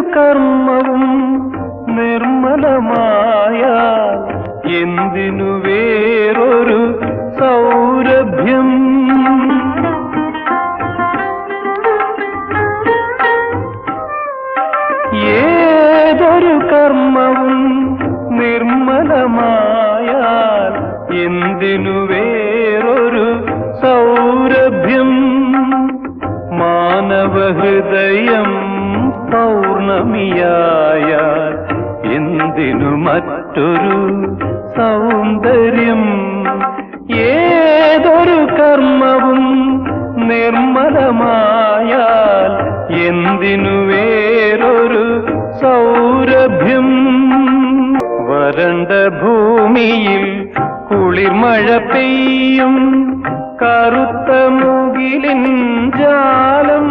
കർമ്മവും നിർമ്മലമായ എന്തിനു വേറൊരു സൗരഭ്യം? ഏതൊരു കർമ്മവും നിർമ്മലമായാൽ എന്തിനു വേറൊരു സൗരഭ്യം? മാനവഹൃദയം പൗർണമിയായാൽ എന്തിനു മറ്റൊരു സൗന്ദര്യം? ഏതൊരു കർമ്മവും നിർമ്മലമായാൽ എന്തിനു വേറൊരു സൗരഭ്യം? വരണ്ട ഭൂമിയിൽ കുളിർമഴ പെയ്യും കറുത്ത മുകിലിൻ ജാലം